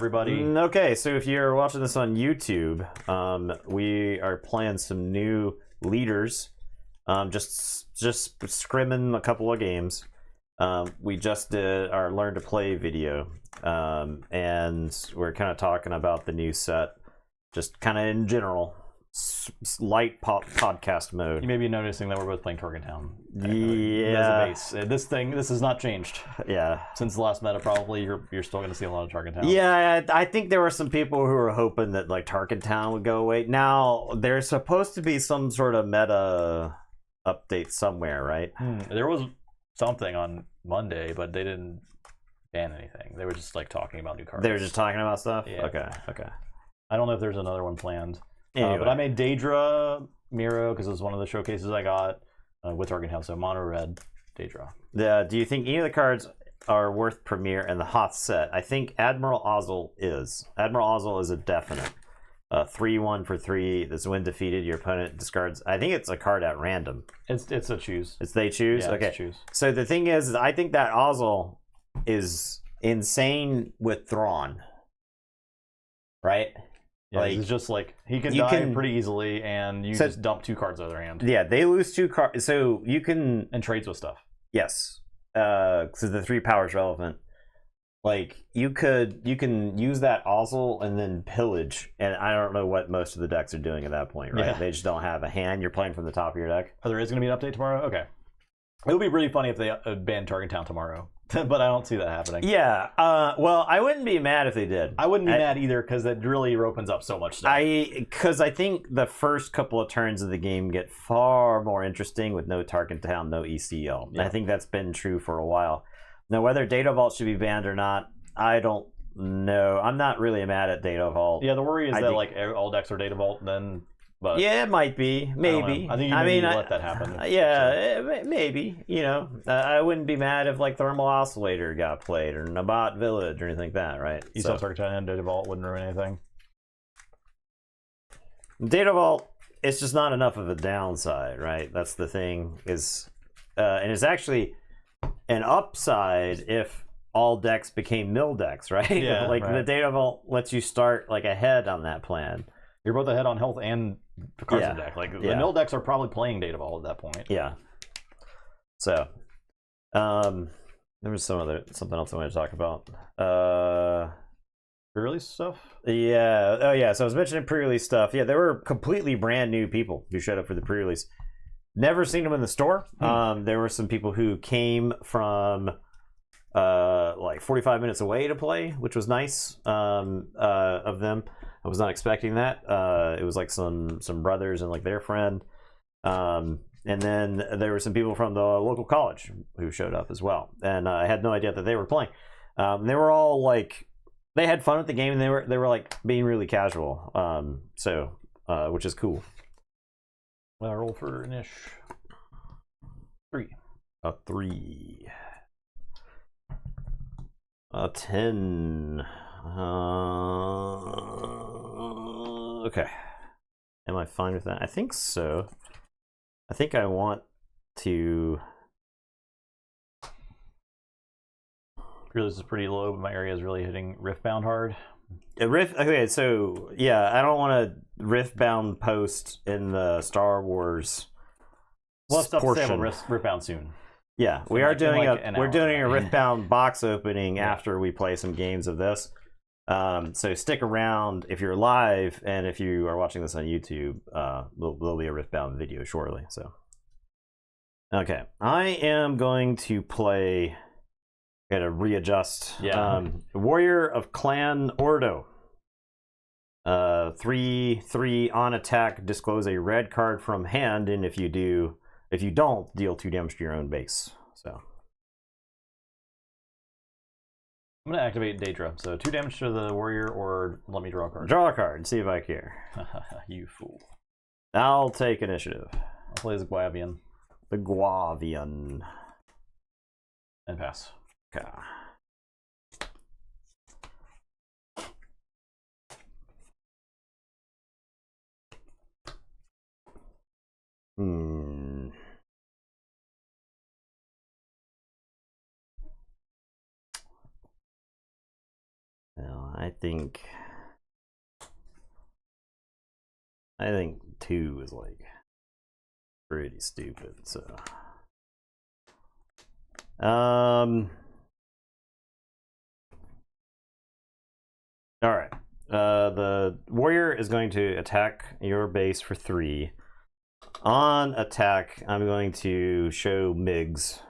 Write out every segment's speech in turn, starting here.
everybody. Okay, so if you're watching this on YouTube, we are playing some new leaders. Just scrimming a couple of games. We just did our learn to play video, and we're kind of talking about the new set, just kind of in general. Light podcast mode. You may be noticing that we're both playing Targeton. Yeah. As a base. This has not changed. Yeah. Since the last meta, probably you're still going to see a lot of Targeton. Yeah, I think there were some people who were hoping that like Targeton would go away. Now there's supposed to be some sort of meta update somewhere, right? There was something on Monday, but they didn't ban anything. They were just like talking about new cards. They were just talking about stuff. Yeah. Okay. I don't know if there's another one planned. Anyway. But I made Dedra Miro because it was one of the showcases I got with Targeton. So mono red Dedra. Do you think any of the cards are worth Premier in the hot set? I think Admiral Ozzel is. Admiral Ozzel is a definite. 3/1 for 3. That's when defeated, your opponent discards. I think it's a card at random. It's a choose. It's they choose. Yeah, okay. It's choose. So the thing is, I think that Ozzel is insane with Thrawn. Right. Yeah, it's just like he can die pretty easily, and you just dump 2 cards out of their hand. Yeah, they lose 2 cards, so you can trades with stuff. Yes, so the 3 power is relevant. Like you can use that Ozzel and then pillage, and I don't know what most of the decks are doing at that point, right? Yeah. They just don't have a hand. You're playing from the top of your deck. Oh, there is going to be an update tomorrow. Okay, it would be really funny if they banned Targeton tomorrow. But I don't see that happening. Yeah. Well, I wouldn't be mad if they did. I wouldn't be mad either because it really opens up so much stuff. Because I think the first couple of turns of the game get far more interesting with no Targeton, no ECL. Yeah. I think that's been true for a while. Now, whether Data Vault should be banned or not, I don't know. I'm not really mad at Data Vault. Yeah, the worry is that like all decks are Data Vault, then. But yeah, it might be. Maybe. I think you maybe let that happen. Yeah, maybe. You know, I wouldn't be mad if like Thermal Oscillator got played or Nabat Village or anything like that, right? You saw Targeton and Data Vault wouldn't ruin anything. Data Vault, it's just not enough of a downside, right? That's the thing. And it's actually an upside if all decks became mill decks, right? Yeah, like the Data Vault lets you start like ahead on that plan. You're both ahead on health and the cards in deck. Like the mill decks are probably playing Data Vault at that point. Yeah. So, there was something else I wanted to talk about. Pre-release stuff. Yeah. Oh yeah. So I was mentioning pre-release stuff. Yeah, there were completely brand new people who showed up for the pre-release. Never seen them in the store. There were some people who came from like 45 minutes away to play, which was nice of them. I was not expecting that. It was like some brothers and like their friend. And then there were some people from the local college who showed up as well. And I had no idea that they were playing. They were all like, they had fun with the game, and they were like being really casual. Which is cool. Well, I roll for Nish. 3. A 3. A 10. Okay. Am I fine with that? I think so. I think I want to. Really, this is pretty low, but my area is really hitting Riftbound hard. Okay, so yeah, I don't want to Riftbound post in the Star Wars. We'll have stuff to say about Riftbound soon. Yeah, we are doing a Riftbound box opening after we play some games of this. So stick around if you're live, and if you are watching this on YouTube, there'll be a Riftbound video shortly. So, okay, I am going to play. Gotta readjust. Yeah. Warrior of Clan Ordo. 3/3 on attack. Disclose a red card from hand, and if you don't, deal 2 damage to your own base. So. I'm going to activate Dedra. So 2 damage to the warrior, or let me draw a card. Draw a card and see if I care. You fool. I'll take initiative. I'll play as Guavian. The Guavian. And pass. Okay. Well, I think 2 is like pretty stupid. So, all right. The warrior is going to attack your base for 3. On attack, I'm going to show Migs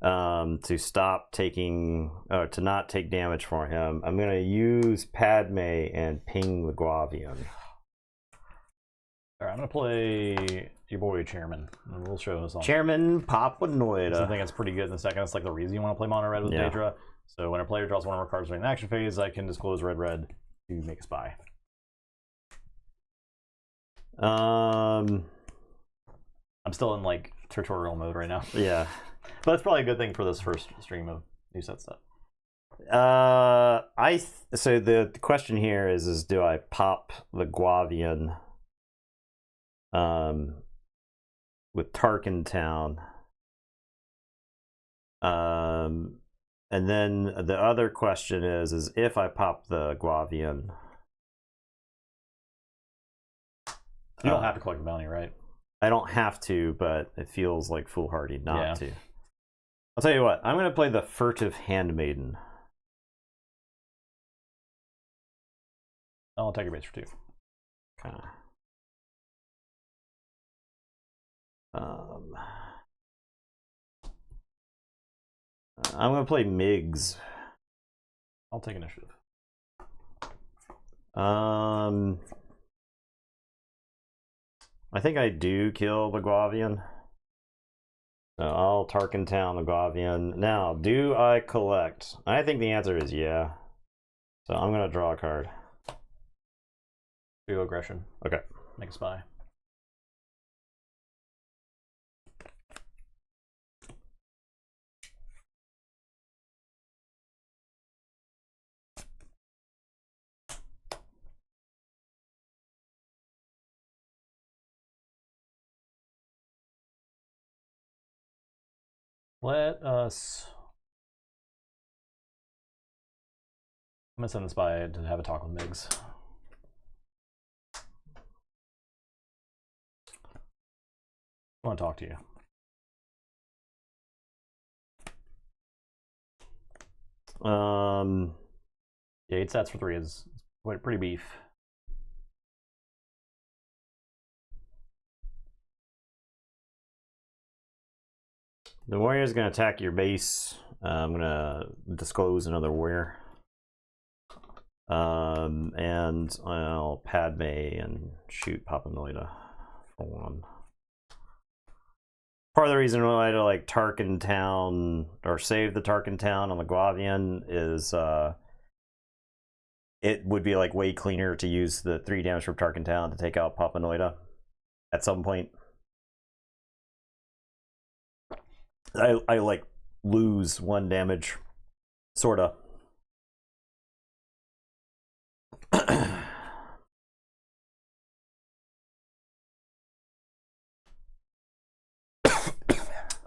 to stop taking, to not take damage for him. I'm going to use Padme and ping the Guavian. All right, I'm going to play your boy Chairman, and we'll show us on. Chairman Papanoida. I think it's pretty good in the second. It's like the reason you want to play mono red with Dedra. So when a player draws one of our cards during the action phase, I can disclose red to make a spy. I'm still in like tutorial mode right now. Yeah. But it's probably a good thing for this first stream of new set stuff. So the question here is do I pop the Guavian with Tarkin Town? And then the other question is if I pop the Guavian. You don't have to collect the bounty, right? I don't have to, but it feels like foolhardy not to. Yeah. I'll tell you what, I'm going to play the Furtive Handmaiden. I'll take your base for 2. Okay. I'm going to play Migs. I'll take initiative. I think I do kill the Guavian. So I'll Tarkin Town the Guavian. Now, do I collect? I think the answer is yeah. So I'm going to draw a card. Do aggression. Okay. Make a spy. Let us. I'm gonna send the spy to have a talk with Migs. I want to talk to you. Yeah, 8 stats for 3 is pretty beef. The warrior is going to attack your base. I'm going to disclose another warrior. And I'll Padme and shoot Papanoida for 1. Part of the reason why I like Tarkin Town or save the Tarkin Town on the Guavian is it would be like way cleaner to use the 3 damage from Tarkin Town to take out Papanoida at some point. I like lose 1 damage, sorta.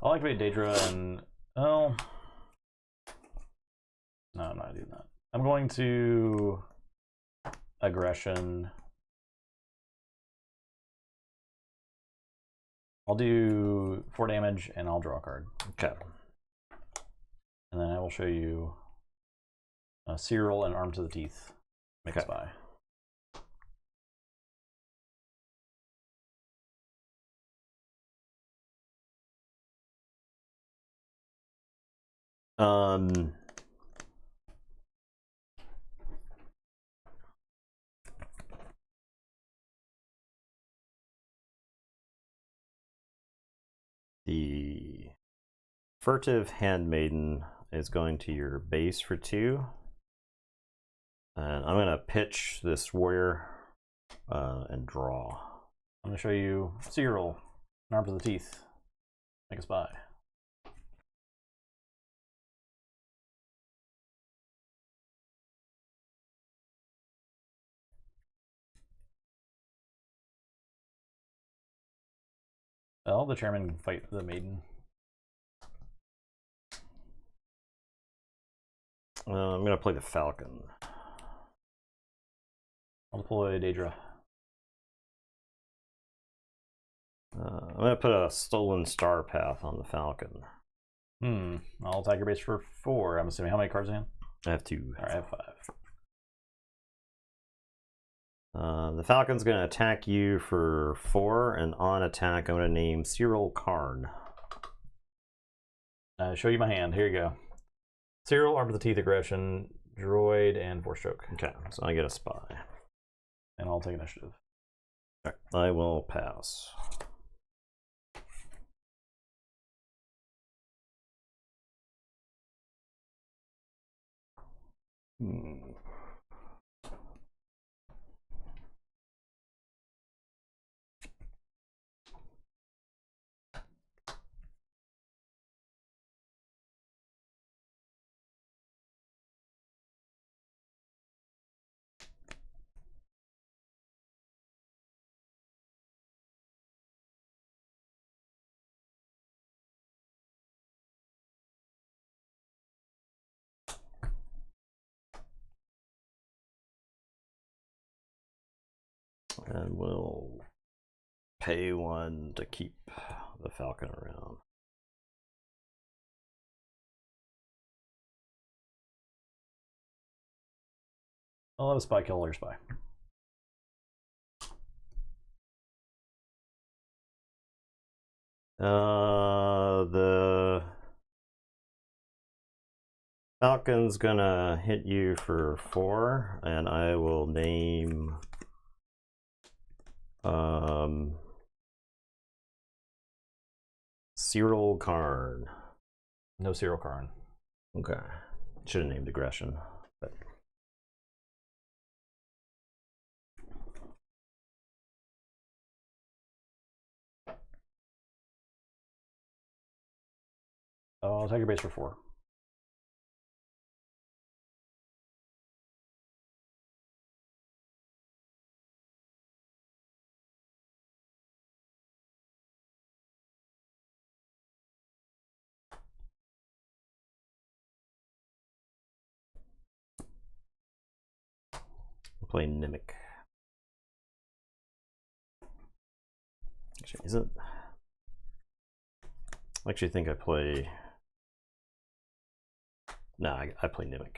I like to be Dedra and no, I'm not doing that. I'm going to aggression. I'll do 4 damage and I'll draw a card. Okay. And then I will show you Cyril and Arm to the Teeth. Make a spy. The Furtive Handmaiden is going to your base for 2. And I'm going to pitch this warrior and draw. I'm going to show you Cyril and Arm to the Teeth. Make a spy. Well, the chairman can fight the maiden. I'm going to play the Falcon. I'll deploy Dedra. I'm gonna put a stolen star path on the Falcon. I'll attack your base for 4. I'm assuming. How many cards in hand? I have 2. All right, I have 5. The Falcon's gonna attack you for 4, and on attack, I'm gonna name Cyril Karn. Show you my hand. Here you go. Cyril, Arm of the Teeth, Aggression, Droid, and Force Choke. Okay, so I get a spy. And I'll take initiative. All right, I will pass. And we'll pay 1 to keep the Falcon around. I'll have a spy kill your spy. The Falcon's gonna hit you for 4, and I will name Cyril Karn. No Cyril Karn. Okay. Should have named Aggression. But... I'll take your base for 4. Play Nimic. Actually, is it? I actually think I play. No, I play Nimic.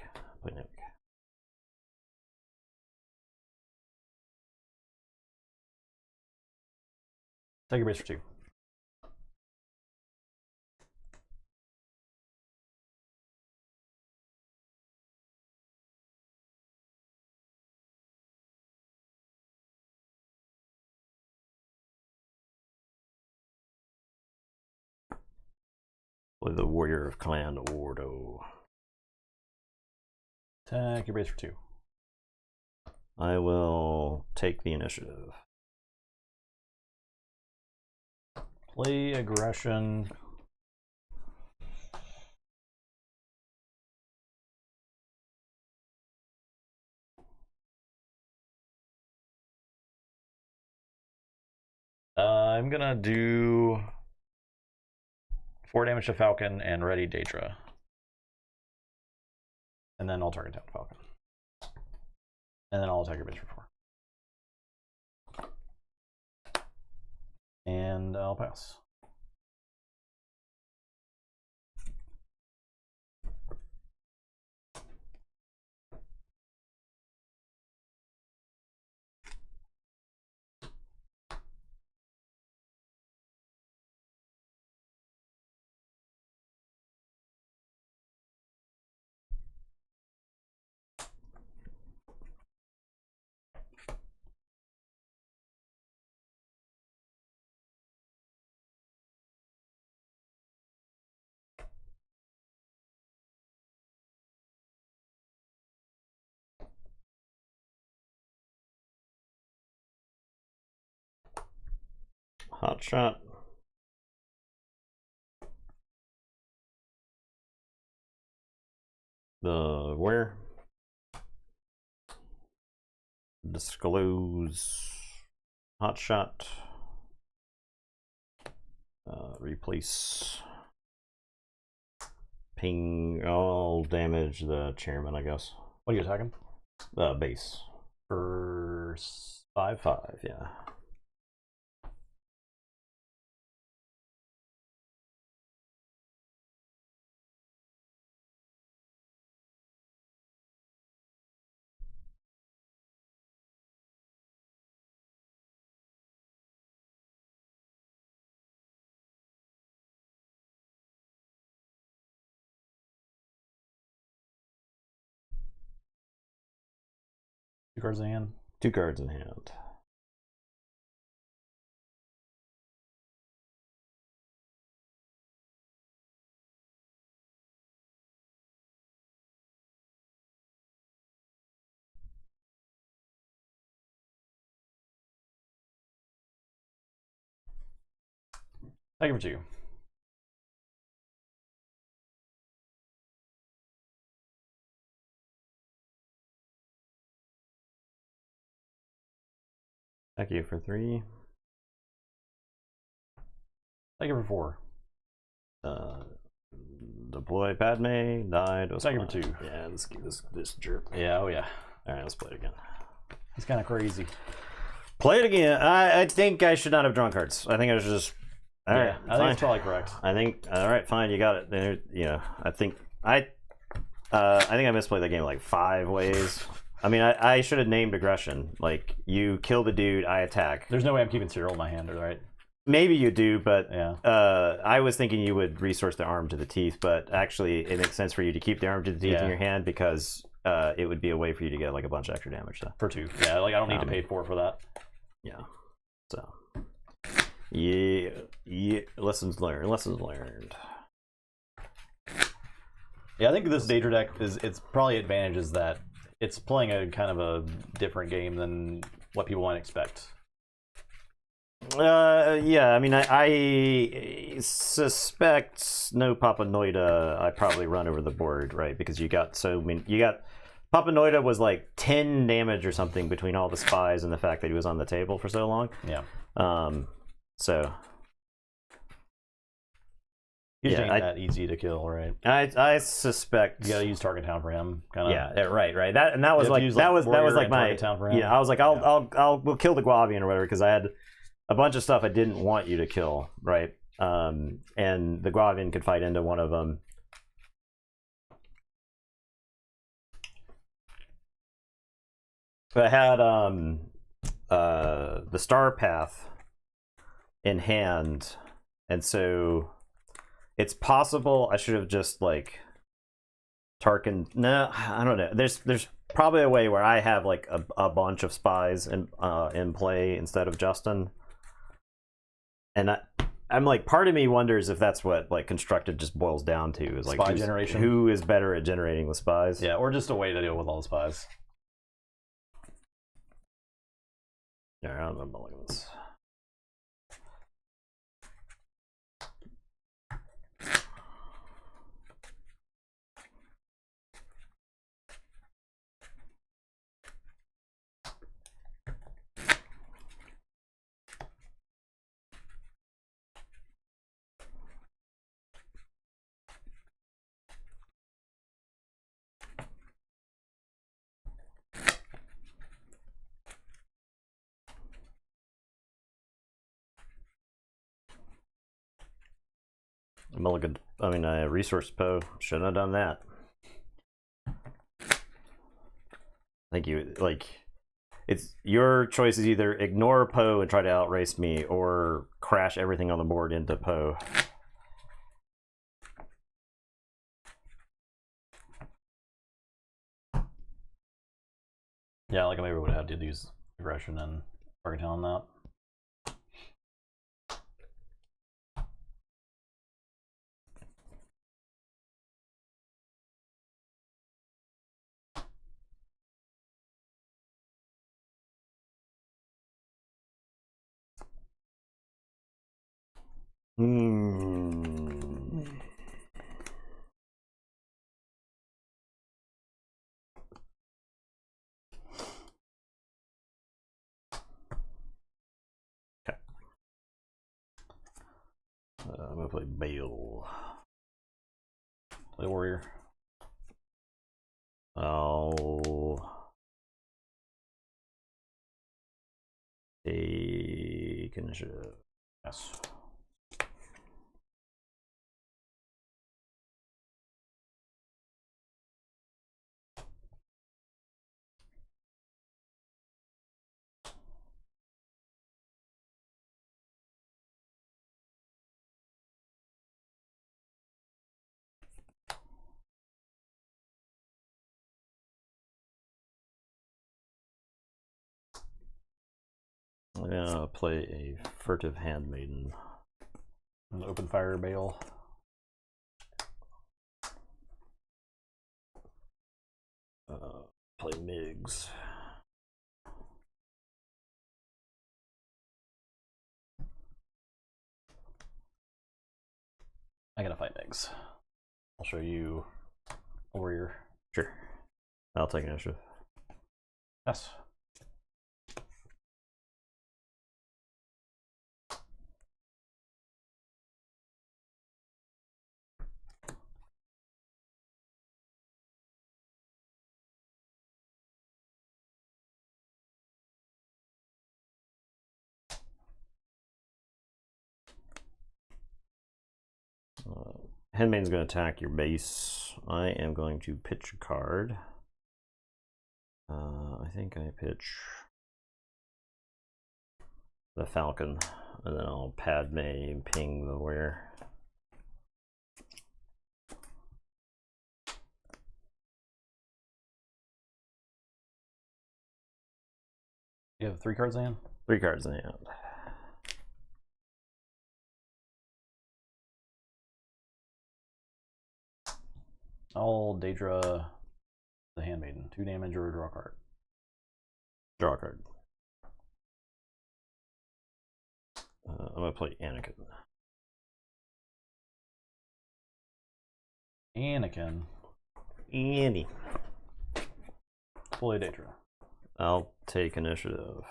Take your base for 2. Play the Warrior of Clan Ordo. Attack your base for 2. I will take the initiative. Play Aggression. I'm gonna do 4 damage to Falcon and ready Dedra. And then I'll target down Falcon. And then I'll attack your base for 4. And I'll pass. Hot shot. The where? Disclose. Hot shot. Replace. Ping. I'll damage the chairman, I guess. What are you attacking? Base. For for 5. 5, yeah. Two cards in hand. 2 cards in hand. Thank you for 2. Thank you for 3. Thank you for 4. Deploy Padme, died. Thank you for 2. Yeah, let's give this jerk. Yeah, oh yeah. Alright, let's play it again. It's kind of crazy. Play it again. I think I should not have drawn cards. I think I should just. Alright, I think it's probably correct. I think. Alright, fine, you got it. There, I think I misplayed that game like 5 ways. I mean, I should have named aggression. Like, you kill the dude, I attack. There's no way I'm keeping cereal in my hand, right? Maybe you do, but Yeah. I was thinking you would resource the arm to the teeth, but actually it makes sense for you to keep the arm to the teeth in your hand because it would be a way for you to get like a bunch of extra damage. So. For 2. Yeah, like I don't need to pay 4 for that. Yeah. So. Yeah. Lessons learned. Lessons learned. Yeah, I think this Dedra deck it's probably advantage is that it's playing a kind of a different game than what people might expect. Yeah, I mean, I suspect no Papa Noida. I probably run over the board, right? Because you got Papa Noida was like 10 damage or something between all the spies and the fact that he was on the table for so long. Yeah. So. He's that easy to kill, right? I suspect you gotta use target town for him. Kind of. Yeah, right. That was like that was like my town for him. Yeah. I was like, we'll kill the Guavian or whatever because I had a bunch of stuff I didn't want you to kill, right? And the Guavian could fight into one of them. But I had the Star Path in hand, and so it's possible I should have just like Tarkin. No, I don't know. There's probably a way where I have like a bunch of spies in play instead of Justin, and I'm like, part of me wonders if that's what like constructed just boils down to is like spy generation. Who is better at generating the spies? Yeah, or just a way to deal with all the spies. Yeah, I don't know about this. Mulligan, I mean, resource Poe. Shouldn't have done that. I think you, like, it's your choice is either ignore Poe and try to outrace me or crash everything on the board into Poe. Yeah, like I maybe would have had to use aggression and target town on that. Okay. I'm gonna play Bale. Play warrior. Oh. Take initiative. Yes. I'm gonna play a furtive handmaiden. An open fire bale. Play Migs. I gotta fight Migs. I'll show you a warrior. Sure. I'll take initiative. Yes. Handmaiden's going to attack your base. I am going to pitch a card. I think I pitch the Falcon, and then I'll Padme and ping the warrior. You have 3 cards in hand? 3 cards in hand. I'll Dedra the Handmaiden. 2 damage or draw a card. Draw a card. I'm going to play Anakin. Annie. Play Dedra. I'll take initiative.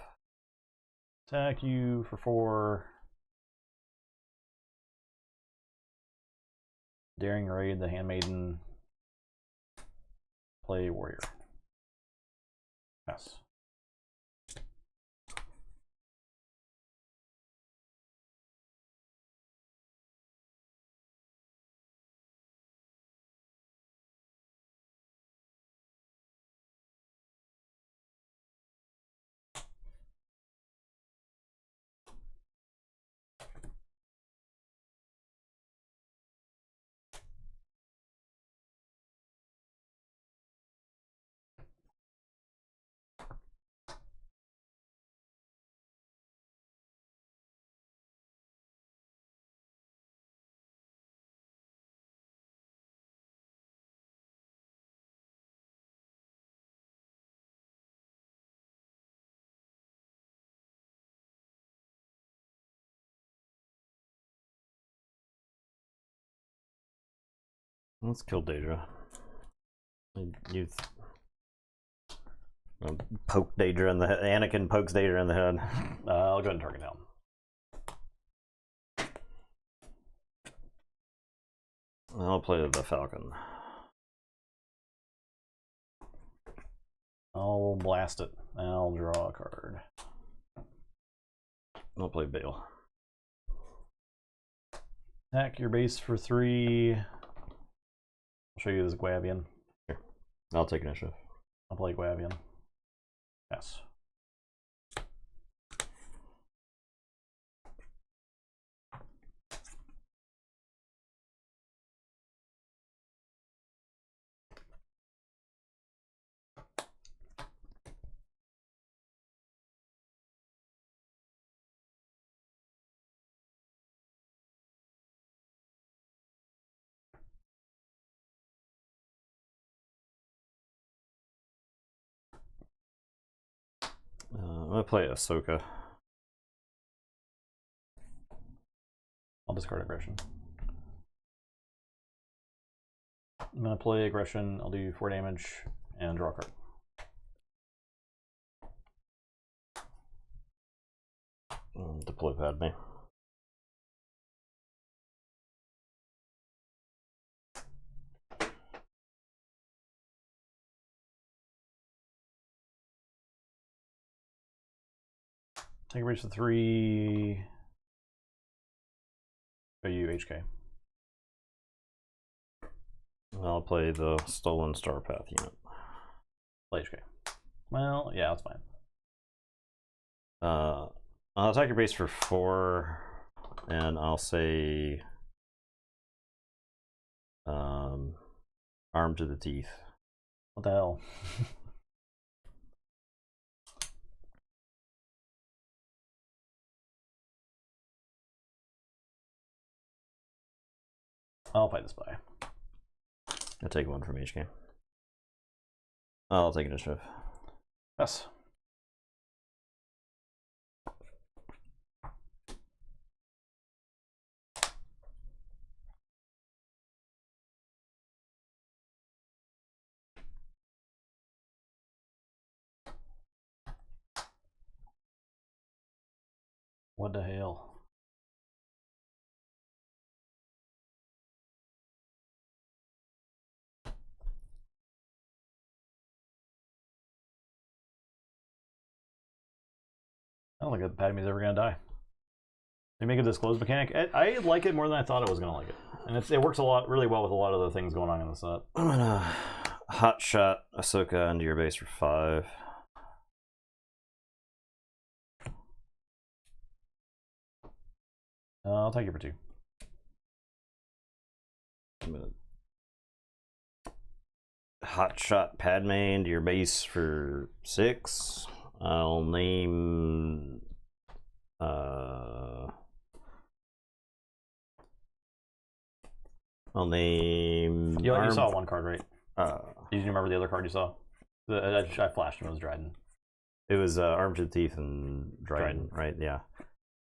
Attack you for 4. Daring raid the Handmaiden. Play warrior. Yes. Let's kill Dedra. Poke Dedra in the head. Anakin pokes Dedra in the head. I'll go ahead and target down. I'll play the Falcon. I'll blast it. I'll draw a card. I'll play Bale. Attack your base for 3. I'll show you this Guavian. Here. I'll take initiative. I'll play Guavian. Yes. I'm gonna play Ahsoka. I'll discard aggression. I'm gonna play aggression. I'll do 4 damage and draw a card. Deploy Padme. Take a breach for 3. Go you, HK. I'll play the Stolen Starpath unit. Play HK. Well, yeah, that's fine. I'll attack your base for 4, and I'll say armed to the teeth. What the hell? I'll fight the spy. I'll take 1 from each game. I'll take initiative. Yes. What the hell? I don't think that Padme's ever gonna die. They make a disclose mechanic. I like it more than I thought I was gonna like it, and it works a lot, really well with a lot of the things going on in the set. I'm gonna hot shot Ahsoka into your base for 5. I'll take it for 2. I'm gonna hot shot Padme into your base for 6. I'll name You saw one card, right? Did you remember the other card you saw? I flashed him. It was Dryden. It was Armed to the Teeth and Dryden, right? Yeah.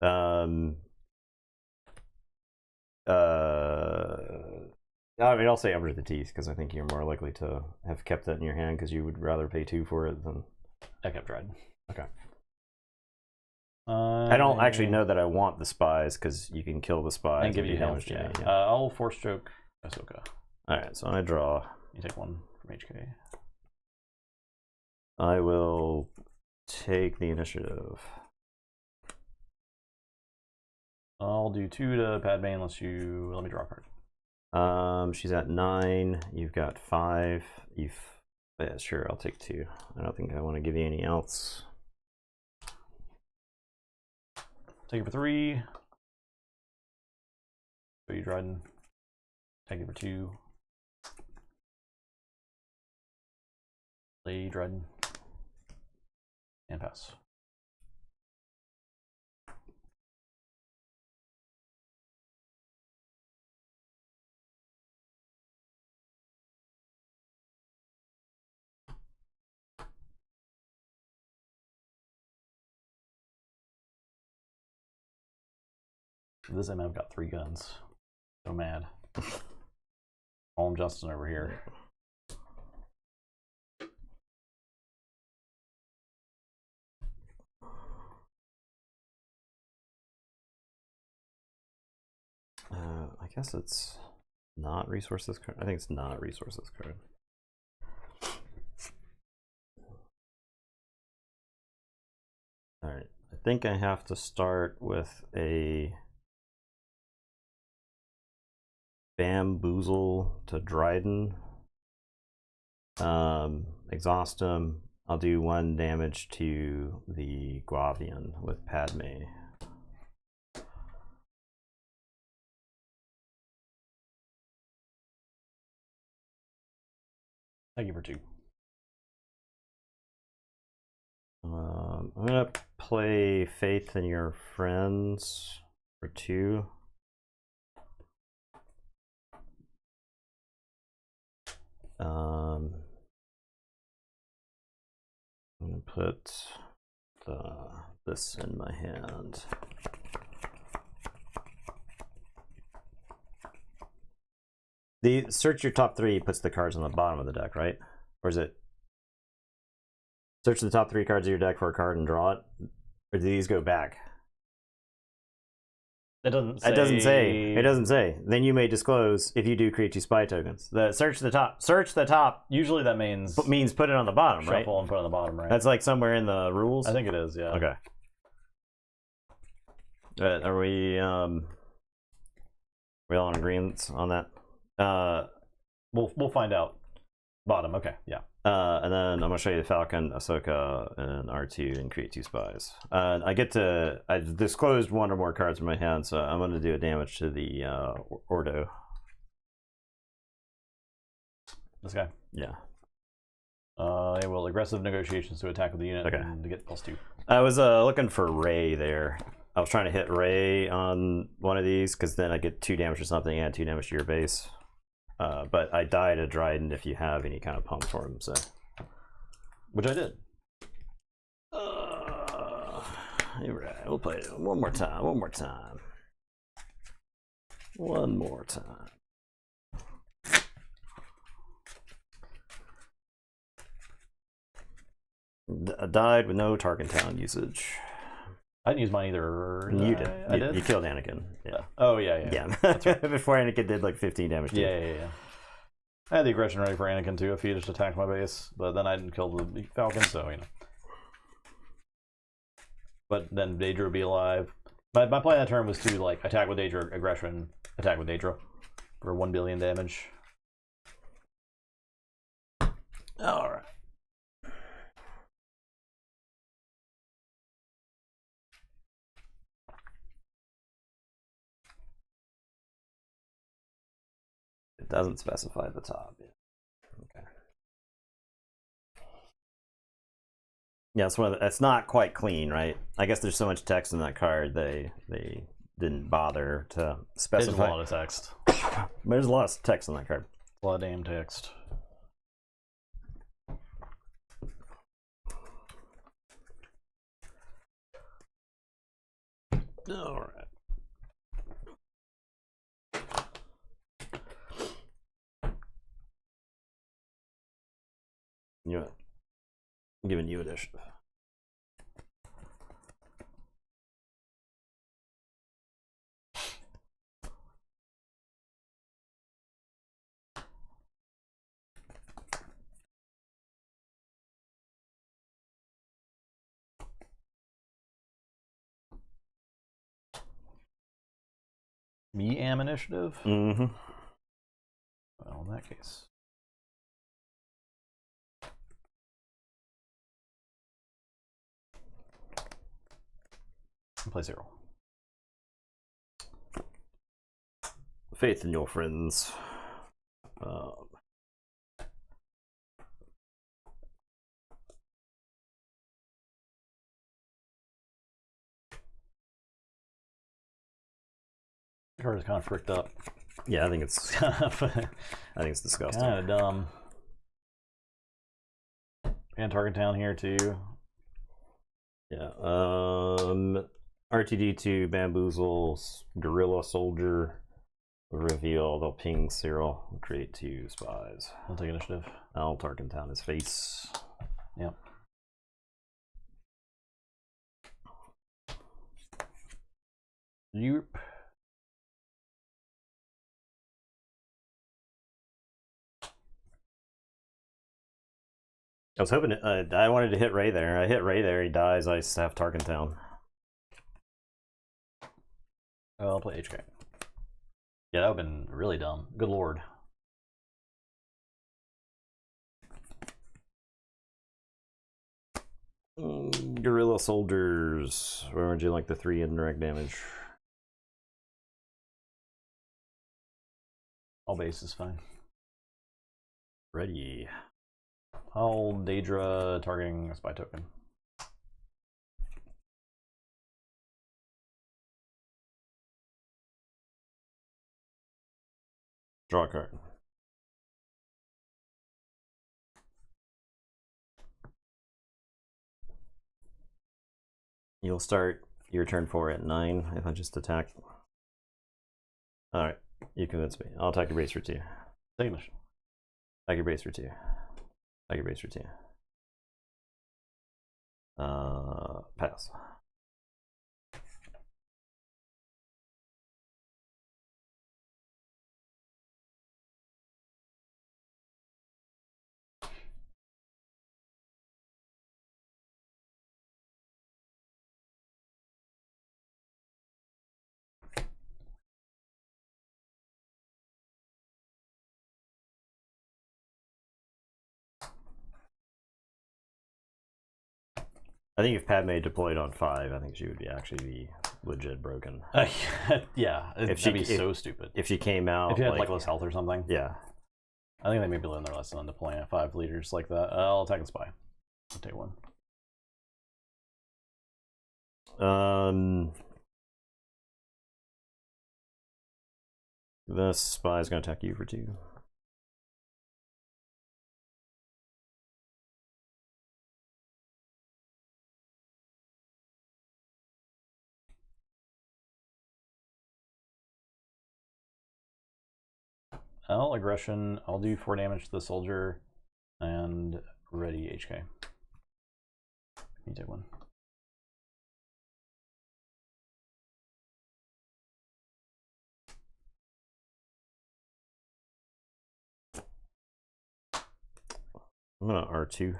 I mean, I'll say Armed to the Teeth because I think you're more likely to have kept that in your hand because you would rather pay 2 for it than. I kept Dryden. Okay. I don't actually know that I want the spies because you can kill the spies and give you damage. Yeah. I'll force choke Ahsoka. All right, so I draw. You take 1 from HK. I will take the initiative. I'll do 2 to Padme unless you let me draw a card. She's at 9. You've got 5. Yeah, sure. I'll take 2. I don't think I want to give you any else. Take it for 3. Go you, Dryden. Take it for 2. Play Dryden. And pass. This MF got 3 guns. So mad. Home Justin over here. I guess it's not resources card. I think it's not resources card. All right. I think I have to start with a Bamboozle to Dryden. Exhaust him. I'll do 1 damage to the Guavian with Padme. Thank you for 2. I'm gonna play Faith in Your Friends for 2. I'm gonna put this in my hand. The search your top 3 puts the cards on the bottom of the deck, right? Or is it search the top 3 cards of your deck for a card and draw it? Or do these go back? It doesn't say. It doesn't say. Then you may disclose if you do create 2 spy tokens. The search the top. Usually that means put it on the bottom, right? Shuffle and put it on the bottom, right? That's like somewhere in the rules. I think it is, yeah. Okay. Are we all in agreement on that? We'll find out. Bottom. Okay. Yeah. And then I'm gonna show you the Falcon, Ahsoka, and R2, and create 2 spies. I disclosed 1 or more cards in my hand, so I'm gonna do a damage to the Ordo. This guy. Yeah. Yeah, well, aggressive negotiations to attack with the unit and to get +2. I was looking for Ray there. I was trying to hit Ray on one of these because then I get 2 damage to something and 2 damage to your base. But I died a Dryden if you have any kind of pump for him, so. Which I did. Alright, we'll play it one more time. One more time. Died with no Tarkin Town usage. I didn't use mine either. You did. I did. You killed Anakin. Yeah. Oh yeah. That's right. Before Anakin did like 15 damage. Yeah. I had the aggression ready for Anakin too if he just attacked my base, but then I didn't kill the Falcon, so you know. But then Dedra would be alive. My plan that turn was to like attack with Dedra, aggression, attack with Dedra for 1 billion damage. All right. It doesn't specify the top. Okay. Yeah, it's not quite clean, right? I guess there's so much text in that card they didn't bother to specify. There's a lot of text. There's a lot of text in that card. A lot of damn text. All right. I'm giving you initiative. Me am initiative? Mm-hmm. Well, in that case. Play 0. Faith in your friends. The card is kind of fricked up. Yeah, I think it's disgusting. Kind of dumb. And Target Town here too. Yeah. RTD2, Bamboozle, Guerrilla Soldier, Reveal, they'll ping Cyril, create 2 spies. I'll take initiative. I'll Tarkin Town his face. Yep. Yep. I was hoping I wanted to hit Ray there. I hit Ray there. He dies. I have Tarkin Town. Oh, I'll play HK. Yeah, that would have been really dumb. Good lord. Guerrilla Soldiers. Where would you like the 3 indirect damage? All base is fine. Ready. I'll Dedra targeting a spy token. Draw a card. You'll start your turn 4 at 9 if I just attack. Alright, you convinced me. I'll attack your base for 2. Take mission. Attack your base for 2. Attack your base for 2. Pass. I think if Padme deployed on 5, I think she would actually be legit broken. Yeah, that'd be so stupid. If she came out, if you had like less health or something. Yeah, I think they maybe learned their lesson on deploying 5 leaders like that. I'll attack and spy. I'll take 1. The spy is going to attack you for 2. Aggression. I'll do 4 damage to the soldier and ready HK. You take 1. I'm going to R2.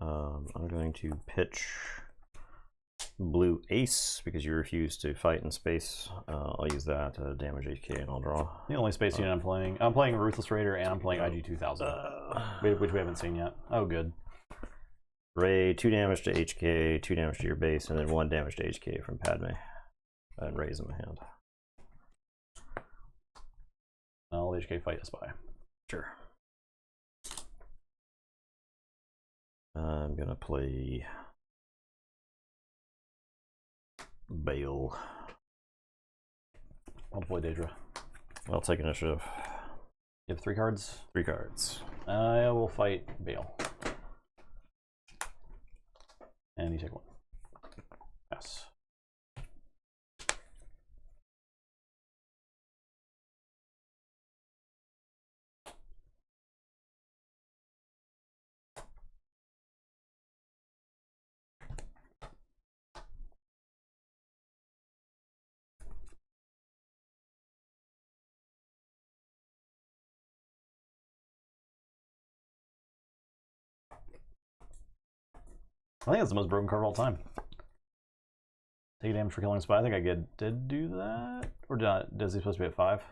I'm going to pitch blue ace because you refuse to fight in space. I'll use that to damage HK and I'll draw. The only space unit I'm playing Ruthless Raider and I'm playing IG 2000, which we haven't seen yet. Oh, good. Ray, 2 damage to HK, 2 damage to your base, and then 1 damage to HK from Padme. And Ray's in my hand. I'll HK fight a spy. Sure. I'm gonna play Bale. I'll deploy Dedra. I'll take initiative. You have 3 cards? 3 cards. I will fight Bale. And you take 1. Yes. I think that's the most broken card of all time. Take damage for killing a spy. I think I did do that, or does he supposed to be at 5?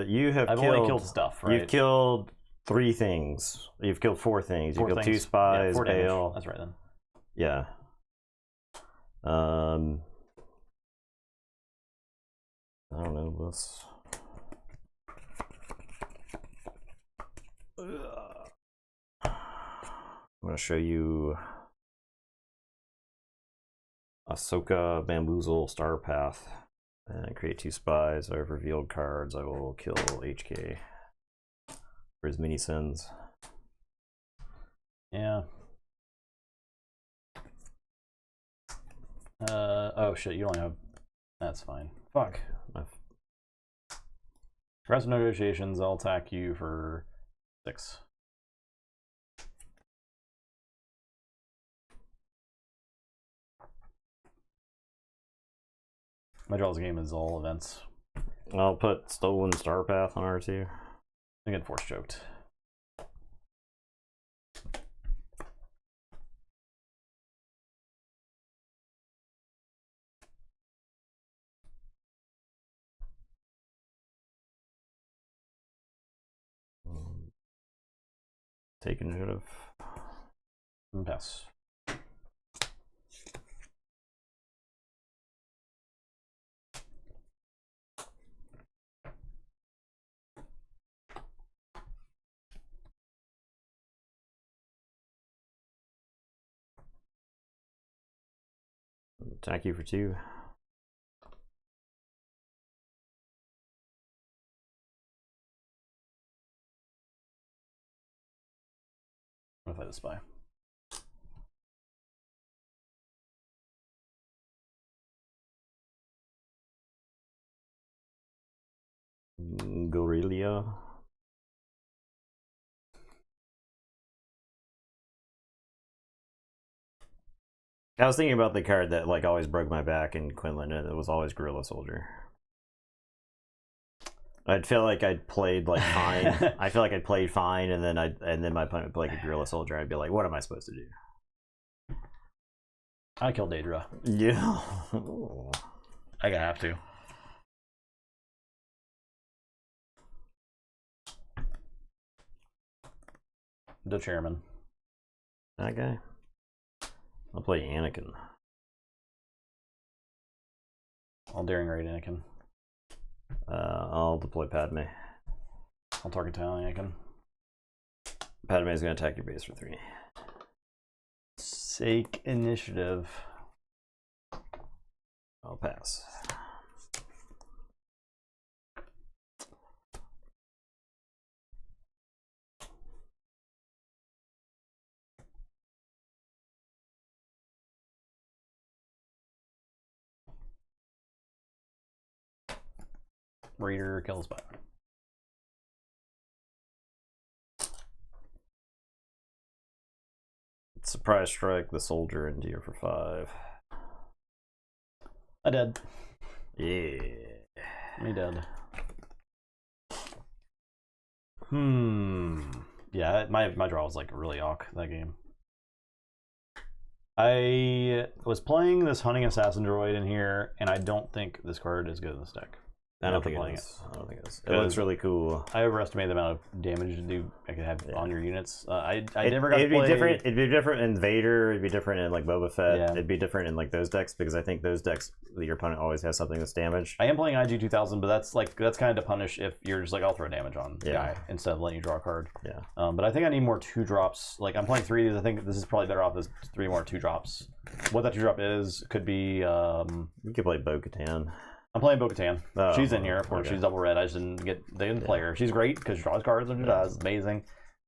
You have I've only killed stuff, right? You've killed 3 things. You've killed 4 things. You've killed 2 spies, 4 damage. Bale. That's right then. Yeah. I don't know this. I'm gonna show you Ahsoka Bamboozle Star Path and create 2 spies. I've revealed cards. I will kill HK for his mini sins. Yeah. Oh shit, you only have... That's fine. Fuck. Aggressive negotiations, I'll attack you for 6. My draw this game is all events. I'll put Stolen Star Path on R2. I get force choked. Take initiative. And pass. Attack you for 2. I'm gonna fight the spy. Guerrilla. I was thinking about the card that like always broke my back in Quinlan, and it was always Guerrilla Soldier. I'd feel like I'd played like fine. I feel like I'd played fine, and then my opponent would play like a Guerrilla Soldier. I'd be like, what am I supposed to do? I killed Dedra. Yeah. I have to. The chairman. That guy. I'll play Anakin. I'll daring raid Anakin. I'll deploy Padme. I'll target town Anakin. Padme is going to attack your base for 3. Sake initiative. I'll pass. Raider kills by. Surprise strike the soldier into you for 5. I dead. Yeah. Me dead. Yeah, my draw was like really awk that game. I was playing this hunting assassin droid in here, and I don't think this card is good in this deck. I don't think it is. It looks really cool. I overestimated the amount of damage I could have on your units. I never got it'd to play... be different. It'd be different in Vader. It'd be different in like Boba Fett. Yeah. It'd be different in like those decks because I think those decks your opponent always has something that's damaged. I am playing IG 2000, but that's kind of to punish if you're just like I'll throw damage on the guy instead of letting you draw a card. Yeah. But I think I need more 2-drops. Like I'm playing 3 of these. I think this is probably better off as 3 more 2-drops. What that 2-drop is could be. You could play Bo-Katan. I'm playing Bo-Katan. Oh, she's in here, of course. okay. She's double red. They didn't play her. She's great because she draws cards when she does. It's amazing.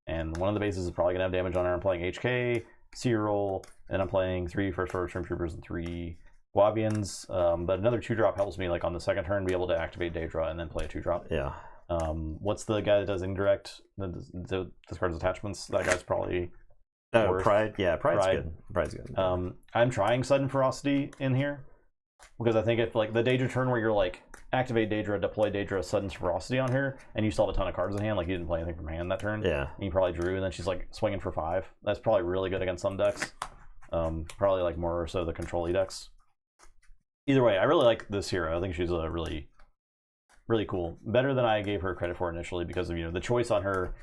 And one of the bases is probably gonna have damage on her. I'm playing HK, C-roll, and I'm playing 3 first order Stormtroopers and 3 Guavians. But another 2-drop helps me like on the second turn be able to activate Dedra and then play a 2-drop. Yeah. What's the guy that does indirect? The discards attachments. That guy's probably. Oh, Pride. Yeah, Pride's good. Pride's good. I'm trying sudden ferocity in here. Because I think if like the Dedra turn where you're like activate Dedra, deploy Dedra, sudden ferocity on her, and you still have a ton of cards in hand, like you didn't play anything from hand that turn. Yeah. And you probably drew, and then she's like swinging for 5. That's probably really good against some decks. Probably like more so the control-y decks. Either way, I really like this hero. I think she's a really, really cool. Better than I gave her credit for initially because of the choice on her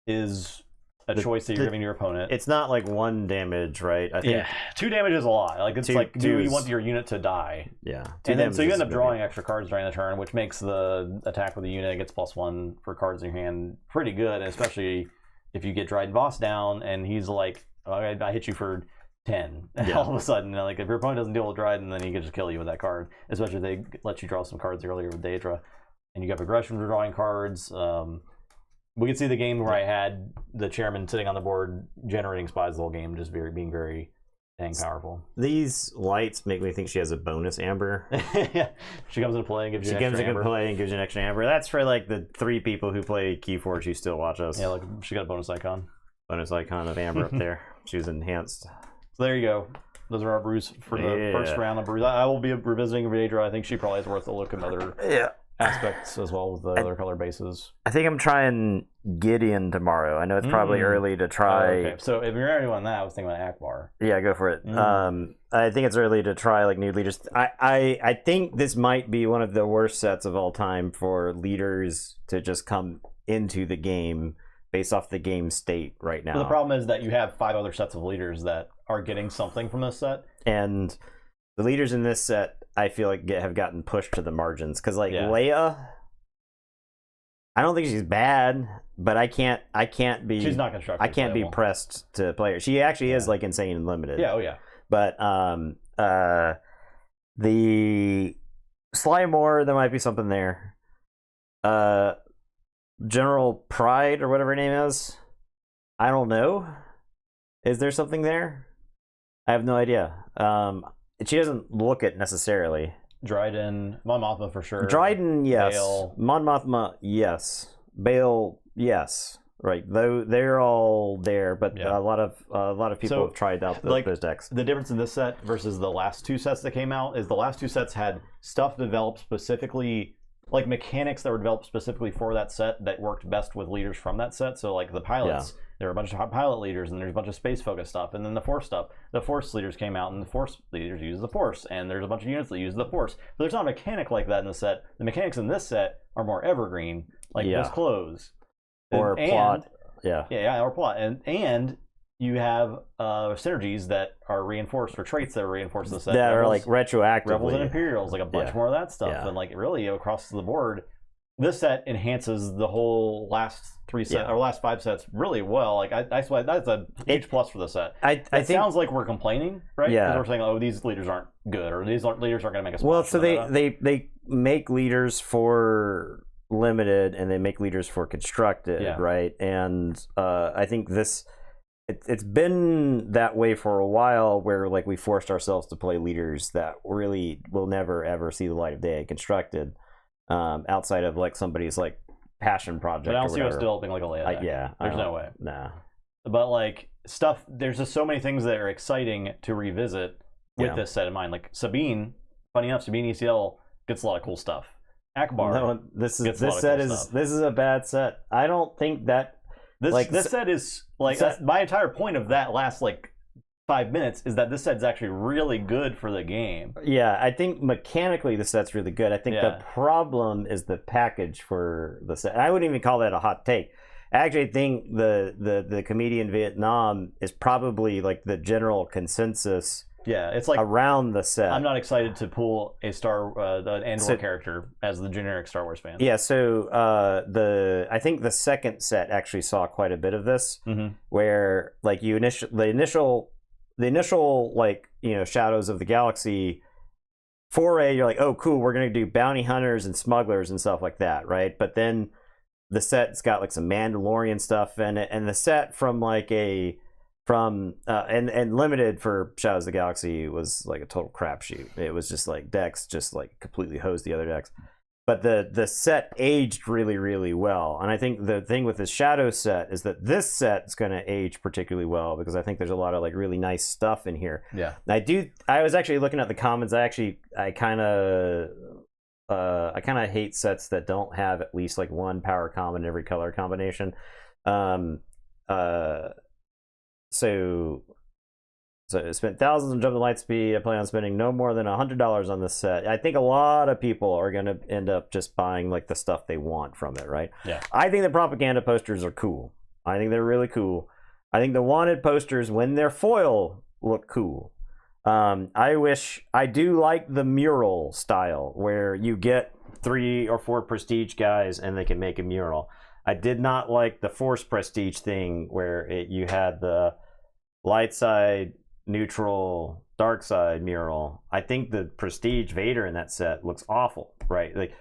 is a choice that you're giving your opponent. It's not like 1 damage, right? I think 2 damage is a lot. Like it's do you want your unit to die? Yeah. And then so you end up drawing extra cards during the turn, which makes the attack with the unit gets +1 for cards in your hand pretty good, especially if you get Dryden Boss down and he's like, oh, I hit you for 10. All of a sudden, like if your opponent doesn't deal with Dryden, then he can just kill you with that card. Especially if they let you draw some cards earlier with Dedra, and you have aggression for drawing cards. We could see the game where I had the chairman sitting on the board generating spies the whole game, just being very dang powerful. These lights make me think she has a bonus amber. Yeah, she comes into play and gives you an extra amber. Gives you an extra amber. That's for like the 3 people who play Keyforge who still watch us. Yeah, like she got a bonus icon. Bonus icon of amber up there. She was enhanced. So there you go. Those are our brews for the first round of brews. I will be revisiting Dedra. I think she probably is worth a look at other aspects as well with the other color bases. I think I'm trying Gideon tomorrow. I know it's probably early to try. Okay, so if you're already on that, I was thinking about Akbar. Yeah, go for it. I think it's early to try like new leaders. I think this might be one of the worst sets of all time for leaders to just come into the game based off the game state right now. But the problem is that you have 5 other sets of leaders that are getting something from this set. And the leaders in this set, I feel like have gotten pushed to the margins. Because like Leia, I don't think she's bad, but I can't be. She's not constructed. I can't be pressed to play her. She actually is like insane and limited. Yeah, oh yeah. But the Slymore, there might be something there. General Pride or whatever her name is, I don't know. Is there something there? I have no idea. She doesn't look it necessarily. Dryden, Mon Mothma for sure. Dryden, yes. Bail. Mon Mothma, yes. Bail, yes. Right, though they're all there, but a lot of people have tried out those decks. The difference in this set versus the last 2 sets that came out is the last 2 sets had stuff developed specifically, like mechanics that were developed specifically for that set that worked best with leaders from that set. So like the pilots, there were a bunch of pilot leaders, and there's a bunch of space focused stuff, and then the Force stuff. The Force leaders came out, and the Force leaders use the Force, and there's a bunch of units that use the Force. But there's not a mechanic like that in the set. The mechanics in this set are more evergreen, like this close. Or plot. Yeah, or plot. And you have synergies that are reinforced, or traits that are reinforced in the set. that are like retroactively. Rebels and Imperials, like a bunch Yeah. more of that stuff. Yeah. And like really across the board, this set enhances the whole last 3 sets, Yeah. or last 5 sets really well. Like that's a huge plus for the set. I It think sounds like we're complaining, right? Yeah. 'Cause we're saying, oh, these leaders aren't good, or these leaders aren't going to make us. well, so they make leaders for limited and they make leaders for constructed, Yeah. right? And I think it's been that way for a while, where like we forced ourselves to play leaders that really will never ever see the light of day constructed, outside of like somebody's like passion project. But I don't or see us whatever. developing like a Leia deck. Yeah, There's no way. Nah. But like stuff, there's just so many things that are exciting to revisit with Yeah. this set in mind. Like Sabine, funny enough, Sabine ECL gets a lot of cool stuff. Akbar, No, this gets a lot of set cool is stuff. this is a bad set. I don't think that this set is like my entire point of that last like 5 minutes is that this set's actually really good for the game. Yeah, I think mechanically the set's really good. I think the problem is the package for the set. I wouldn't even call that a hot take. I actually think the comedian Vietnam is probably like the general consensus. Yeah, it's like around the set. I'm not excited to pull an Andor character as the generic Star Wars fan. Yeah, so I think the second set actually saw quite a bit of this, where like the initial like Shadows of the Galaxy foray, you're like, oh cool, we're gonna do bounty hunters and smugglers and stuff like that, right? But then the set's got like some Mandalorian stuff in it, and the set from like and limited for Shadows of the Galaxy was like a total crapshoot. It was just like decks just like completely hosed the other decks. But the set aged really, really well. And I think the thing with the Shadow set is that this set is going to age particularly well, because I think there's a lot of like really nice stuff in here. Yeah. I was actually looking at the comments. I kind of hate sets that don't have at least like one power common in every color combination. So I spent thousands on Jump to Lightspeed. I plan on spending no more than $100 on this set. I think a lot of people are going to end up just buying like the stuff they want from it, right? Yeah. I think the propaganda posters are cool. I think they're really cool. I think the wanted posters, when they're foil, look cool. I do like the mural style, where you get 3 or 4 prestige guys and they can make a mural. I did not like the Force prestige thing, where you had the light side, neutral, dark side mural. I think the prestige Vader in that set looks awful, right? Like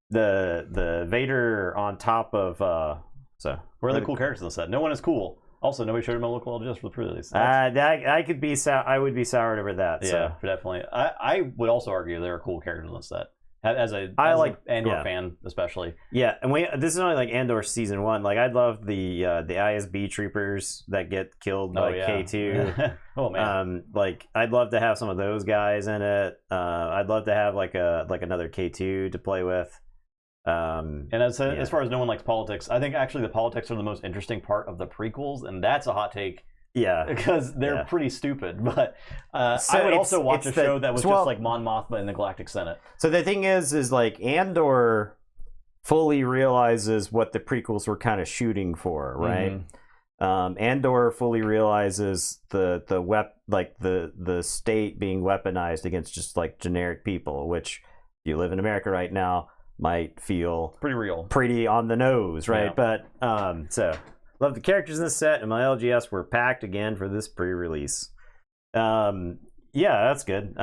the Vader on top of where are the cool characters in the set? No one is cool. Also, nobody showed him a local just for the pre-release. I could be I would be soured over that. Yeah, definitely. I would also argue there are cool characters in this set. As an Andor fan, especially. Yeah, and this is only like Andor season 1. Like, I'd love the ISB troopers that get killed by K2. Oh man. Like, I'd love to have some of those guys in it. I'd love to have like another K2 to play with. And as far as no one likes politics, I think actually the politics are the most interesting part of the prequels, and that's a hot take. Yeah, because they're pretty stupid. But I would also watch a show that was just like Mon Mothma in the Galactic Senate. So the thing is like Andor fully realizes what the prequels were kind of shooting for, right? Andor fully realizes the state being weaponized against just like generic people, which if you live in America right now might feel pretty real, pretty on the nose, right? Yeah. But so. Love the characters in this set, and my LGS were packed again for this pre-release. Yeah, that's good.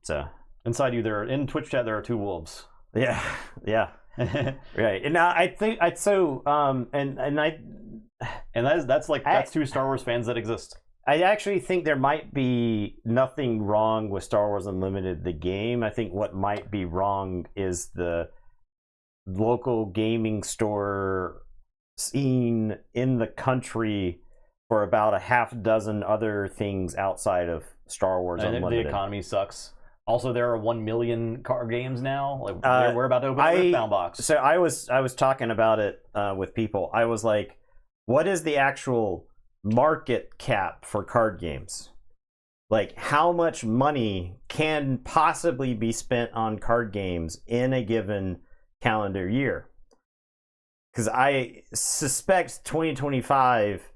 So inside you, in Twitch chat, there are 2 wolves. Yeah, right. And I think that's 2 Star Wars fans that exist. I actually think there might be nothing wrong with Star Wars Unlimited, the game. I think what might be wrong is the local gaming store scene in the country for about a half dozen other things outside of Star Wars Unlimited. The economy sucks. Also, there are 1 million card games now. Like we're about to open a Riftbound box. So I was talking about it with people. I was like, what is the actual market cap for card games? Like, how much money can possibly be spent on card games in a given calendar year? Because I suspect 2025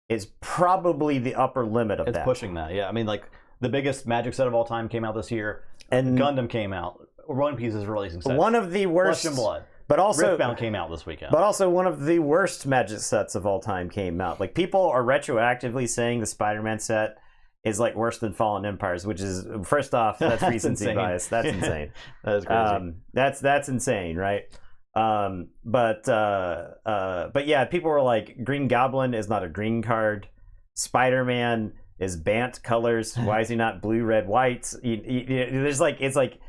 is probably the upper limit of It's that. pushing that. Yeah, I mean, like the biggest Magic set of all time came out this year, And Gundam came out. One Piece is releasing sets. one of the worst. Flesh and Blood. But also, Riftbound came out this weekend. But also, one of the worst Magic sets of all time came out. Like, people are retroactively saying the Spider-Man set is like worse than Fallen Empires, which is, first off, that's recency bias. That's insane. That is crazy. That's insane, right? But yeah, people were like, Green Goblin is not a green card. Spider-Man is Bant colors. Why is he not blue, red, white? There's like, it's like.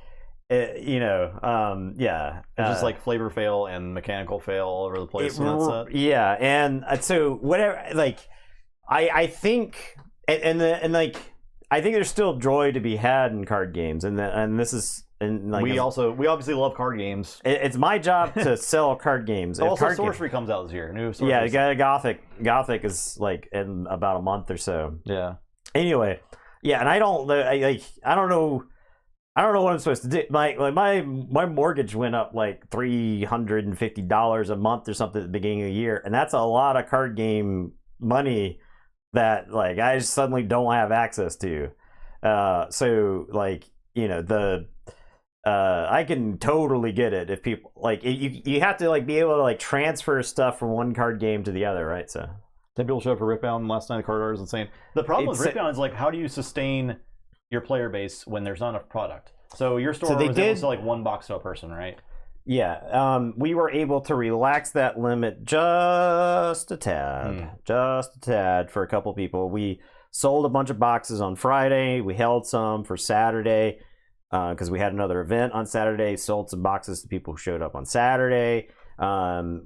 Yeah. It's just like flavor fail and mechanical fail all over the place in that set. Yeah, and so whatever. Like, I think, and like, I think there's still joy to be had in card games, and this is, and like, we obviously love card games. It's my job to sell card games. Also, Sorcery comes out this year. New Sorcery. Yeah, you got Gothic is like in about a month or so. Yeah. Anyway, yeah, and I don't know. I don't know what I'm supposed to do. My mortgage went up like $350 a month or something at the beginning of the year, and that's a lot of card game money that like I just suddenly don't have access to. So like, I can totally get it if people like you have to like be able to like transfer stuff from one card game to the other, right? So 10 people showed up for Riftbound last night. The card order is insane. The problem with Riftbound is like, how do you sustain your player base when there's not enough product? So your store was able to sell like one box to a person, right? Yeah, we were able to relax that limit just a tad for a couple people. We sold a bunch of boxes on Friday. We held some for Saturday because we had another event on Saturday. Sold some boxes to people who showed up on Saturday.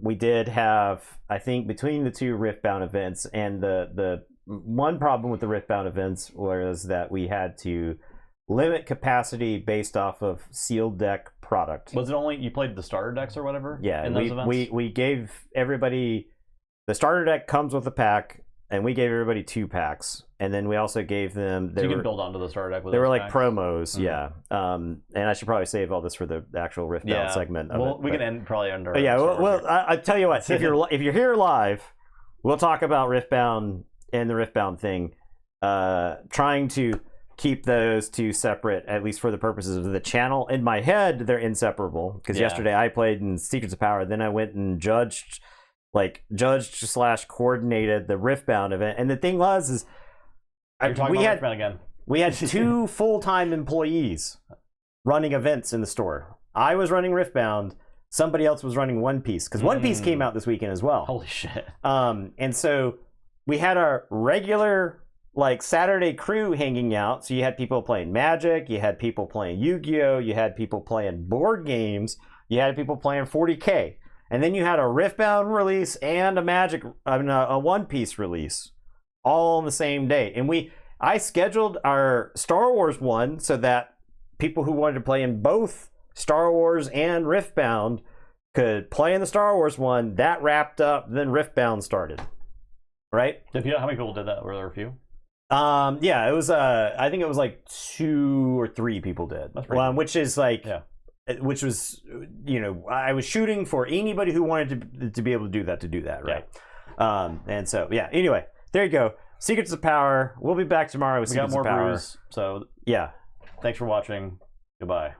We did have, I think, between the two Riftbound events, and the one problem with the Riftbound events was that we had to limit capacity based off of sealed deck product. Was it only you played the starter decks or whatever? Yeah, in those events? we gave everybody, the starter deck comes with a pack, and we gave everybody 2 packs, and then we also gave them. So you can build onto the starter deck with. They were like packs? Promos, yeah. And I should probably save all this for the actual Riftbound segment. We can end probably under. Yeah, well, I tell you what, if you're here live, we'll talk about Riftbound and the Riftbound thing, trying to keep those two separate, at least for the purposes of the channel. In my head, they're inseparable, because yesterday I played in Secrets of Power, then I went and judged / coordinated the Riftbound event. And the thing was, is we had 2 full-time employees running events in the store. I was running Riftbound, somebody else was running One Piece, because One Piece came out this weekend as well. Holy shit. And so we had our regular like Saturday crew hanging out. So you had people playing Magic, you had people playing Yu-Gi-Oh, you had people playing board games, you had people playing 40K, and then you had a Riftbound release and a One Piece release all on the same day. And I scheduled our Star Wars one so that people who wanted to play in both Star Wars and Riftbound could play in the Star Wars one. That wrapped up, then Riftbound started. Right? How many people did that? Were there a few? Yeah, it was. I think it was like 2 or 3 people did. That's pretty cool. Which is like, which was, I was shooting for anybody who wanted to be able to do that, right? Yeah. And so Anyway, there you go. Secrets of Power. We'll be back tomorrow with Secrets of Power. BREWS, so yeah. Thanks for watching. Goodbye.